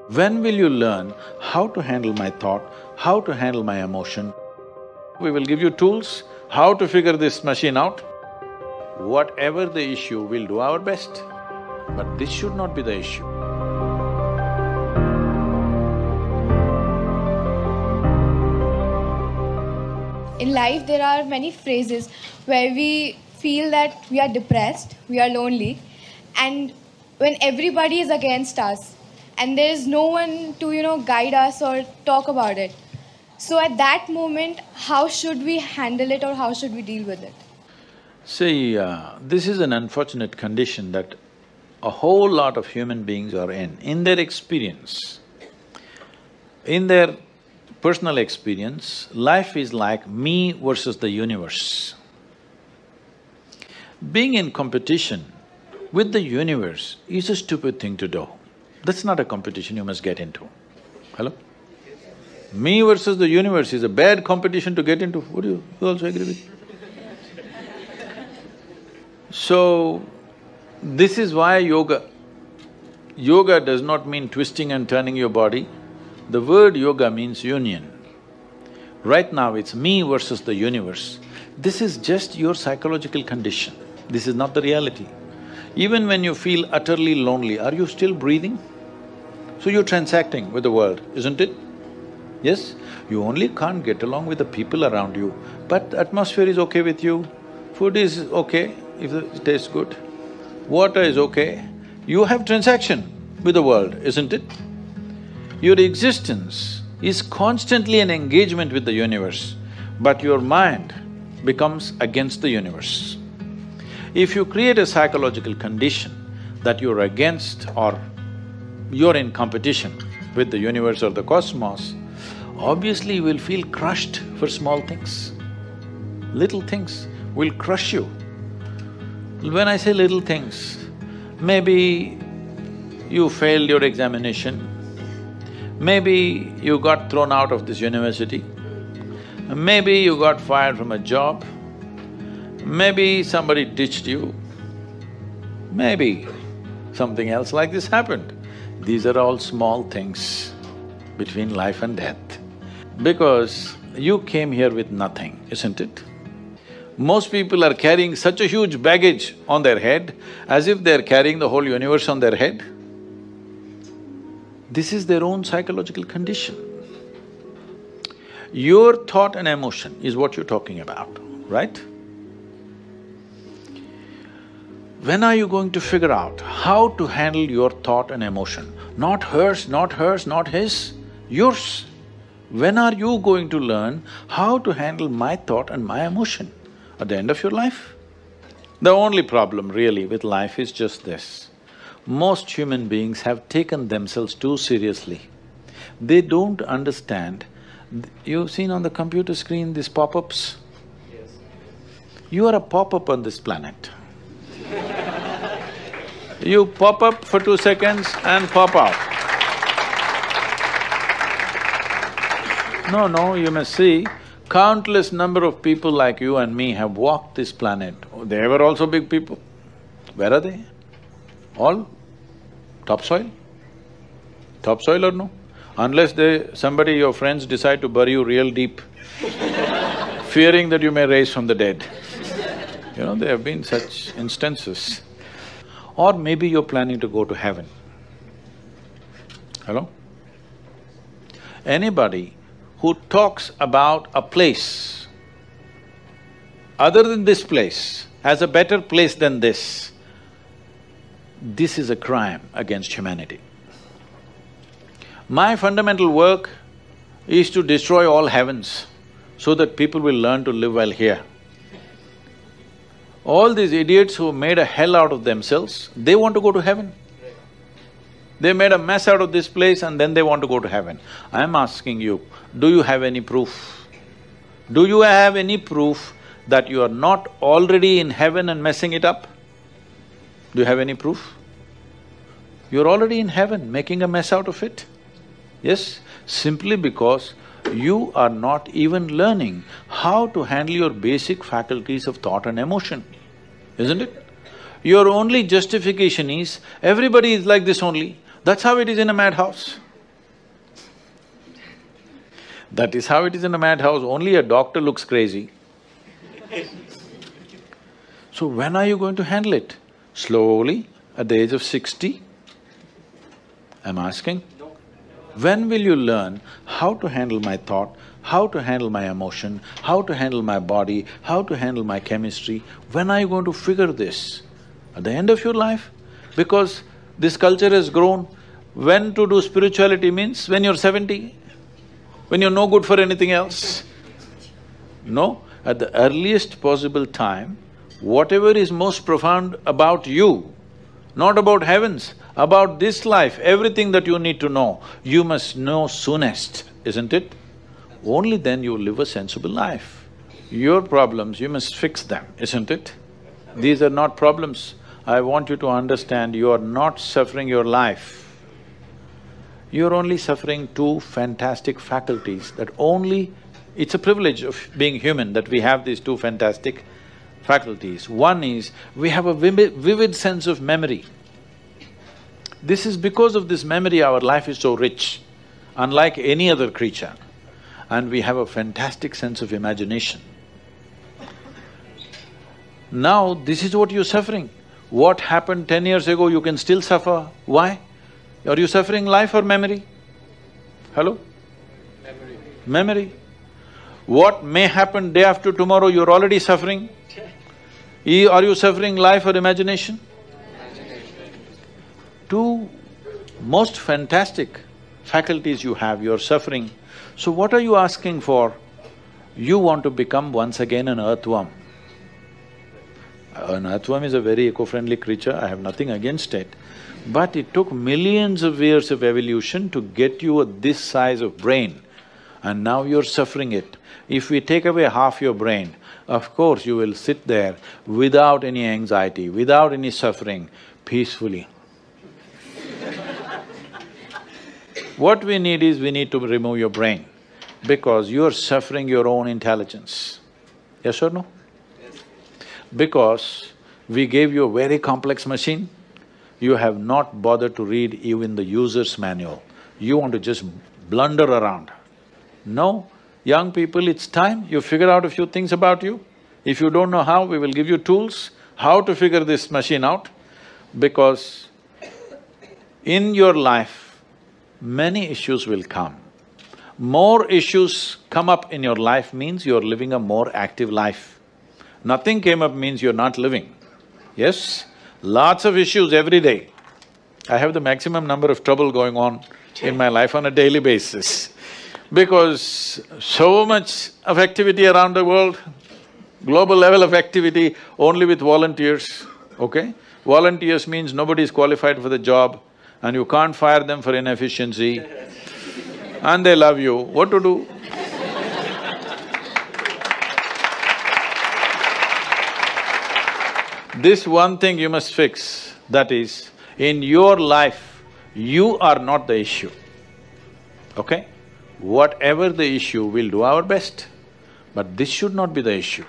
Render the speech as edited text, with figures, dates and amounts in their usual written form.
When will you learn how to handle my thought, how to handle my emotion? We will give you tools, how to figure this machine out. Whatever the issue, we'll do our best. But this should not be the issue. In life, there are many phases where we feel that we are depressed, we are lonely, and when everybody is against us, and there is no one to, guide us or talk about it. So at that moment, how should we handle it or how should we deal with it? See, this is an unfortunate condition that a whole lot of human beings are in. In their experience, in their personal experience, life is like me versus the universe. Being in competition with the universe is a stupid thing to do. That's not a competition you must get into. Hello? Me versus the universe is a bad competition to get into. Would you also agree with me? So, this is why yoga. Yoga does not mean twisting and turning your body. The word yoga means union. Right now it's me versus the universe. This is just your psychological condition. This is not the reality. Even when you feel utterly lonely, are you still breathing? So you're transacting with the world, isn't it? Yes? You only can't get along with the people around you, but atmosphere is okay with you, food is okay if it tastes good, water is okay. You have transaction with the world, isn't it? Your existence is constantly an engagement with the universe, but your mind becomes against the universe. If you create a psychological condition that you're against or you're in competition with the universe or the cosmos, obviously you will feel crushed for small things. Little things will crush you. When I say little things, maybe you failed your examination, maybe you got thrown out of this university, maybe you got fired from a job, maybe somebody ditched you, maybe something else like this happened. These are all small things between life and death. Because you came here with nothing, isn't it? Most people are carrying such a huge baggage on their head as if they're carrying the whole universe on their head. This is their own psychological condition. Your thought and emotion is what you're talking about, right? When are you going to figure out how to handle your thought and emotion? Not hers, not hers, not his, yours. When are you going to learn how to handle my thought and my emotion? At the end of your life? The only problem really with life is just this. Most human beings have taken themselves too seriously. They don't understand. You've seen on the computer screen these pop-ups? Yes. You are a pop-up on this planet. You pop up for 2 seconds and pop out. No, you must see, countless number of people like you and me have walked this planet. They were also big people. Where are they? All topsoil? Topsoil or no? Unless somebody, your friends decide to bury you real deep, fearing that you may rise from the dead. There have been such instances. Or maybe you're planning to go to heaven. Hello? Anybody who talks about a place other than this place as a better place than this is a crime against humanity. My fundamental work is to destroy all heavens so that people will learn to live well here. All these idiots who made a hell out of themselves, they want to go to heaven. They made a mess out of this place and then they want to go to heaven. I'm asking you, do you have any proof? Do you have any proof that you are not already in heaven and messing it up? Do you have any proof? You're already in heaven, making a mess out of it. Yes, simply because you are not even learning how to handle your basic faculties of thought and emotion, isn't it? Your only justification is, everybody is like this only, that's how it is in a madhouse. That is how it is in a madhouse, only a doctor looks crazy. So when are you going to handle it? Slowly, at the age of 60? I'm asking. When will you learn how to handle my thought, how to handle my emotion, how to handle my body, how to handle my chemistry? When are you going to figure this? At the end of your life? Because this culture has grown, when to do spirituality means when you're 70, when you're no good for anything else. No, at the earliest possible time, whatever is most profound about you, not about heavens, about this life, everything that you need to know, you must know soonest, isn't it? Only then you will live a sensible life. Your problems, you must fix them, isn't it? These are not problems. I want you to understand, you are not suffering your life. You're only suffering two fantastic faculties that only… It's a privilege of being human that we have these two fantastic faculties. One is, we have a vivid sense of memory. This is because of this memory our life is so rich, unlike any other creature. And we have a fantastic sense of imagination. Now, this is what you're suffering. What happened 10 years ago, you can still suffer. Why? Are you suffering life or memory? Hello? Memory. Memory. What may happen day after tomorrow, you're already suffering. Are you suffering life or imagination? Imagination. Two most fantastic faculties you have, you're suffering. So what are you asking for? You want to become once again an earthworm. An earthworm is a very eco-friendly creature, I have nothing against it. But it took millions of years of evolution to get you this size of brain, and now you're suffering it. If we take away half your brain, of course you will sit there without any anxiety, without any suffering, peacefully. What we need is, we need to remove your brain, because you're suffering your own intelligence. Yes or no? Yes. Because we gave you a very complex machine, you have not bothered to read even the user's manual. You want to just blunder around. No, young people, it's time you figure out a few things about you. If you don't know how, we will give you tools, how to figure this machine out. Because in your life, many issues will come. More issues come up in your life means you're living a more active life. Nothing came up means you're not living. Yes? Lots of issues every day. I have the maximum number of trouble going on in my life on a daily basis. Because so much of activity around the world, global level of activity only with volunteers, okay? Volunteers means nobody is qualified for the job and you can't fire them for inefficiency and they love you, what to do? This one thing you must fix, that is, in your life, you are not the issue, okay? Whatever the issue, we'll do our best, but this should not be the issue.